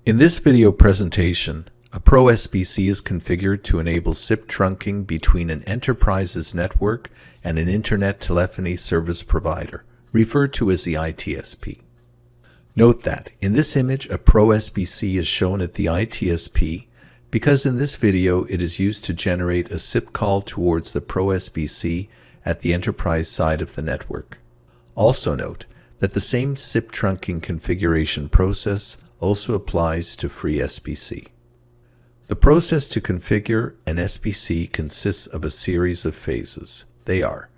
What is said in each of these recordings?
In this video presentation, a ProSBC is configured to enable SIP trunking between an enterprise's network and an Internet Telephony Service Provider, referred to as the ITSP. Note that in this image a ProSBC is shown at the ITSP because in this video it is used to generate a SIP call towards the ProSBC at the enterprise side of the network. Also note that the same SIP trunking configuration process also applies to FreeSBC. The process to configure an SBC consists of a series of phases. They are: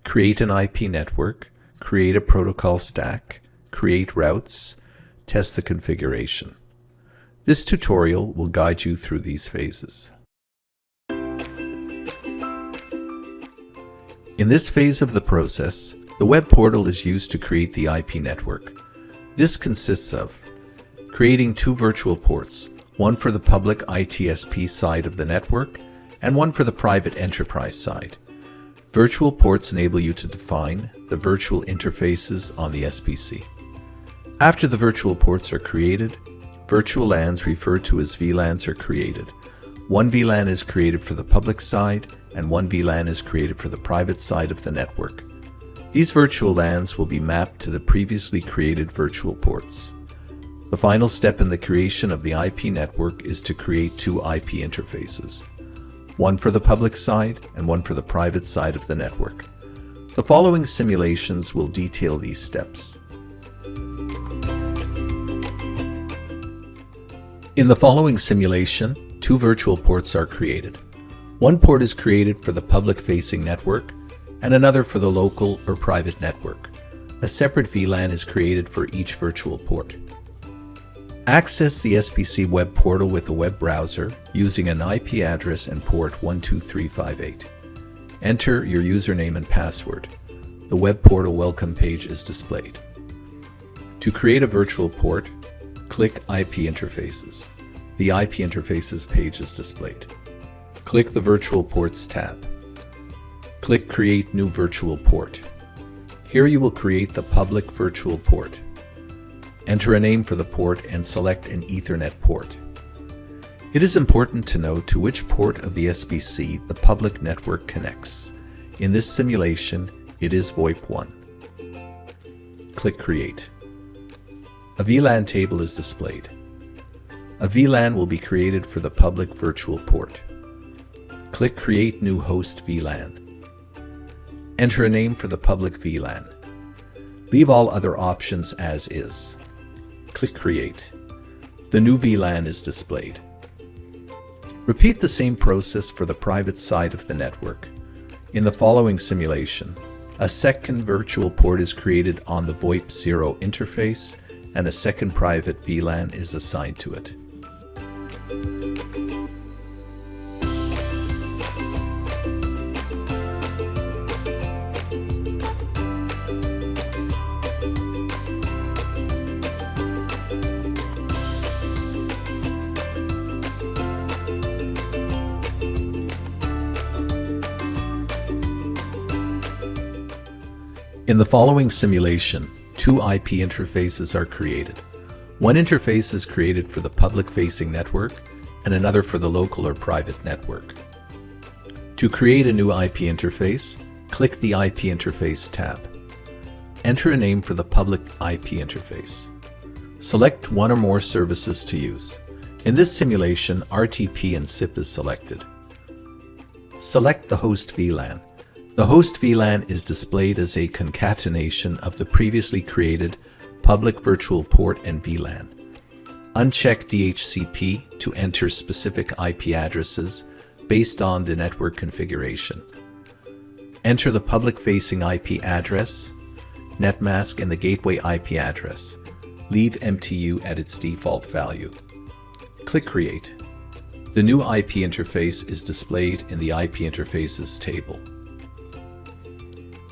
create an IP network, create a protocol stack, create routes, test the configuration. This tutorial will guide you through these phases. In this phase of the process, the web portal is used to create the IP network. This consists of creating two virtual ports, one for the public ITSP side of the network and one for the private enterprise side. Virtual ports enable you to define the virtual interfaces on the SBC. After the virtual ports are created, virtual LANs referred to as VLANs are created. One VLAN is created for the public side and one VLAN is created for the private side of the network. These virtual LANs will be mapped to the previously created virtual ports. The final step in the creation of the IP network is to create two IP interfaces, one for the public side and one for the private side of the network. The following simulations will detail these steps. In the following simulation, two virtual ports are created. One port is created for the public-facing network and another for the local or private network. A separate VLAN is created for each virtual port. Access the SBC web portal with a web browser using an IP address and port 12358. Enter your username and password. The web portal welcome page is displayed. To create a virtual port, click IP Interfaces. The IP Interfaces page is displayed. Click the Virtual Ports tab. Click Create New Virtual Port. Here you will create the public virtual port. Enter a name for the port and select an Ethernet port. It is important to know to which port of the SBC the public network connects. In this simulation, it is VoIP 1. Click Create. A VLAN table is displayed. A VLAN will be created for the public virtual port. Click Create New Host VLAN. Enter a name for the public VLAN. Leave all other options as is. Click Create. The new VLAN is displayed. Repeat the same process for the private side of the network. In the following simulation, a second virtual port is created on the VoIP 0 interface and a second private VLAN is assigned to it. In the following simulation, two IP interfaces are created. One interface is created for the public-facing network and another for the local or private network. To create a new IP interface, click the IP Interface tab. Enter a name for the public IP interface. Select one or more services to use. In this simulation, RTP and SIP is selected. Select the host VLAN. The host VLAN is displayed as a concatenation of the previously created public virtual port and VLAN. Uncheck DHCP to enter specific IP addresses based on the network configuration. Enter the public-facing IP address, netmask, and the gateway IP address. Leave MTU at its default value. Click Create. The new IP interface is displayed in the IP Interfaces table.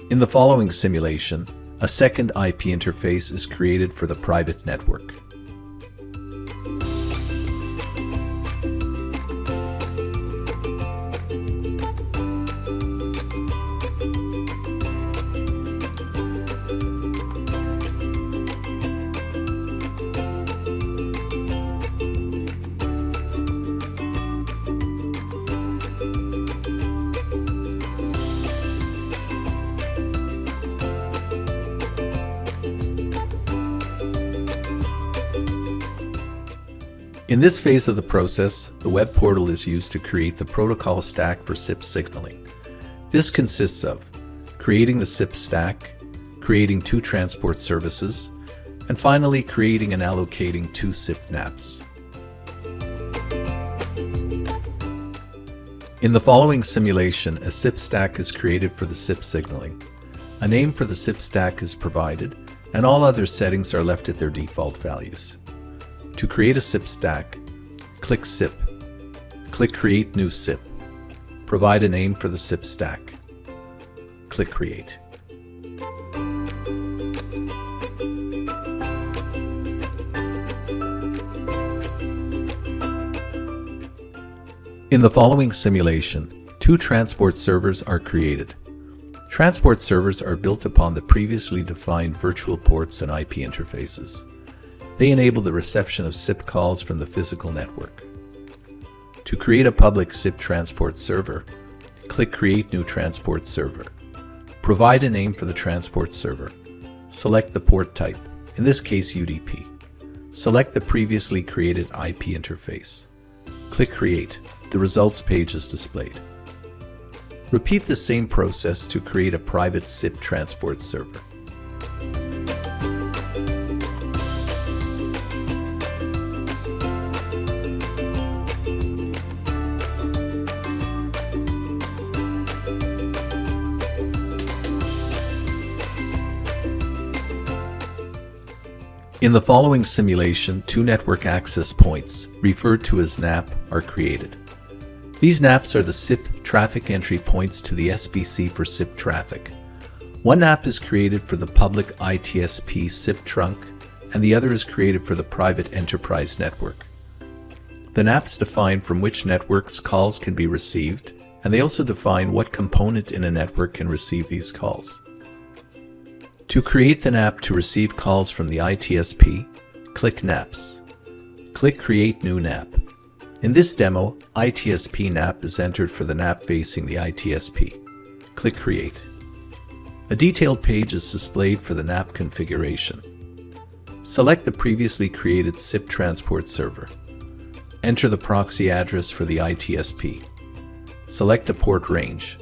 In the following simulation, a second IP interface is created for the private network. In this phase of the process, the web portal is used to create the protocol stack for SIP signaling. This consists of creating the SIP stack, creating 2 transport services, and finally creating and allocating 2 SIP NAPs. In the following simulation, a SIP stack is created for the SIP signaling. A name for the SIP stack is provided, and all other settings are left at their default values. To create a SIP stack, click SIP. Click Create New SIP. Provide a name for the SIP stack. Click Create. In the following simulation, 2 transport servers are created. Transport servers are built upon the previously defined virtual ports and IP interfaces. They enable the reception of SIP calls from the physical network. To create a public SIP transport server, click Create New Transport Server. Provide a name for the transport server. Select the port type, in this case UDP. Select the previously created IP interface. Click Create. The results page is displayed. Repeat the same process to create a private SIP transport server. In the following simulation, 2 network access points, referred to as NAP, are created. These NAPs are the SIP traffic entry points to the SBC for SIP traffic. One NAP is created for the public ITSP SIP trunk, and the other is created for the private enterprise network. The NAPs define from which networks calls can be received, and they also define what component in a network can receive these calls. To create the NAP to receive calls from the ITSP, click NAPs. Click Create New NAP. In this demo, ITSP NAP is entered for the NAP facing the ITSP. Click Create. A detailed page is displayed for the NAP configuration. Select the previously created SIP transport server. Enter the proxy address for the ITSP. Select a port range.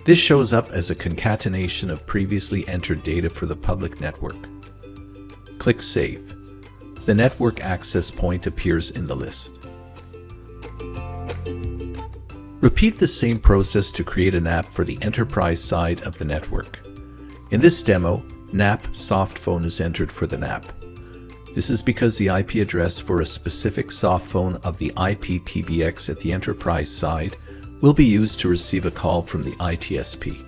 This shows up as a concatenation of previously entered data for the public network. Click Save. The network access point appears in the list. Repeat the same process to create a NAP for the enterprise side of the network. In this demo, NAP softphone is entered for the NAP. This is because the IP address for a specific softphone of the IP PBX at the enterprise side will be used to receive a call from the ITSP.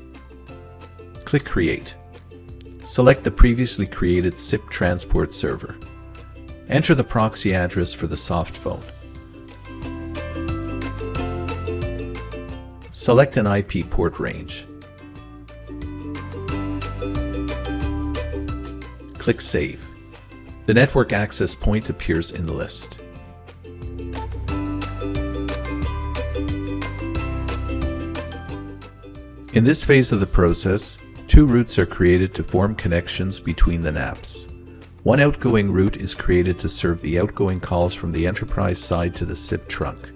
Click Create. Select the previously created SIP transport server. Enter the proxy address for the softphone. Select an IP port range. Click Save. The network access point appears in the list. In this phase of the process, 2 routes are created to form connections between the NAPs. One outgoing route is created to serve the outgoing calls from the enterprise side to the SIP trunk.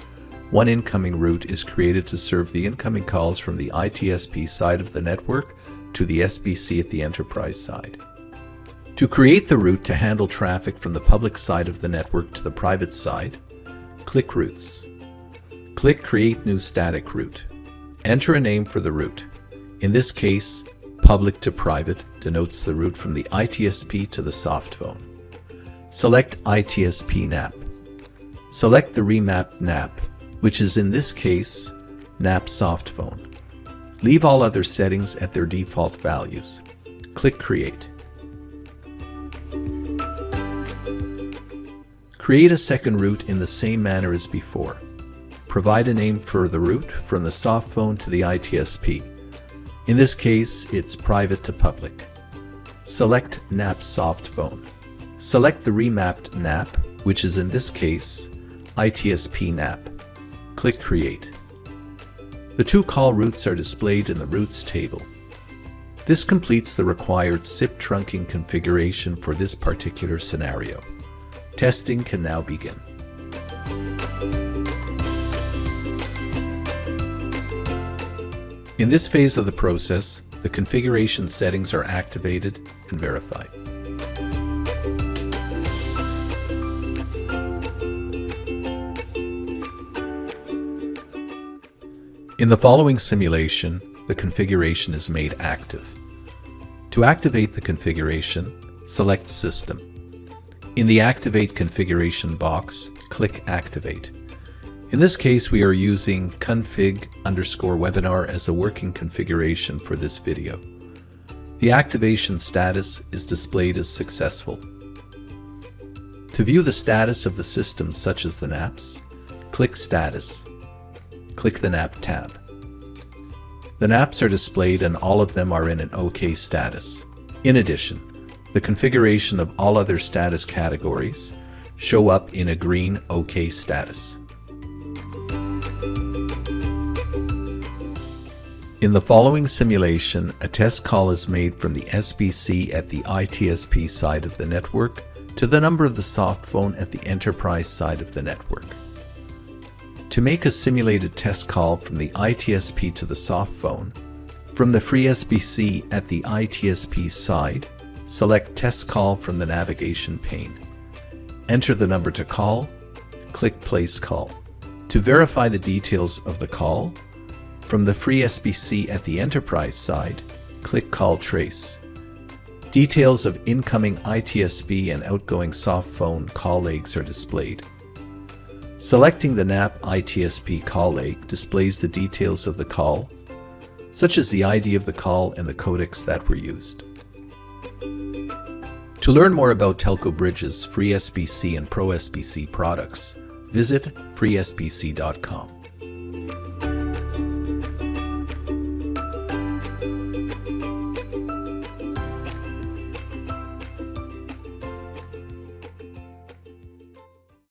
One incoming route is created to serve the incoming calls from the ITSP side of the network to the SBC at the enterprise side. To create the route to handle traffic from the public side of the network to the private side, click Routes. Click Create New Static Route. Enter a name for the route. In this case, public to private denotes the route from the ITSP to the softphone. Select ITSP NAP. Select the remapped NAP, which is in this case, NAP softphone. Leave all other settings at their default values. Click Create. Create a second route in the same manner as before. Provide a name for the route from the softphone to the ITSP. In this case, it's private to public. Select NAP softphone. Select the remapped NAP, which is in this case, ITSP NAP. Click Create. The 2 call routes are displayed in the routes table. This completes the required SIP trunking configuration for this particular scenario. Testing can now begin. In this phase of the process, the configuration settings are activated and verified. In the following simulation, the configuration is made active. To activate the configuration, select System. In the Activate Configuration box, click Activate. In this case, we are using config_webinar as a working configuration for this video. The activation status is displayed as successful. To view the status of the system such as the NAPs, click Status. Click the NAP tab. The NAPs are displayed and all of them are in an OK status. In addition, the configuration of all other status categories show up in a green OK status. In the following simulation, a test call is made from the SBC at the ITSP side of the network to the number of the soft phone at the enterprise side of the network. To make a simulated test call from the ITSP to the soft phone, from the FreeSBC at the ITSP side, select Test Call from the navigation pane. Enter the number to call, click Place Call. To verify the details of the call, from the FreeSBC at the enterprise side, click Call Trace. Details of incoming ITSP and outgoing soft phone call legs are displayed. Selecting the NAP ITSP call leg displays the details of the call, such as the ID of the call and the codecs that were used. To learn more about TelcoBridges' FreeSBC and ProSBC products, visit freesbc.com.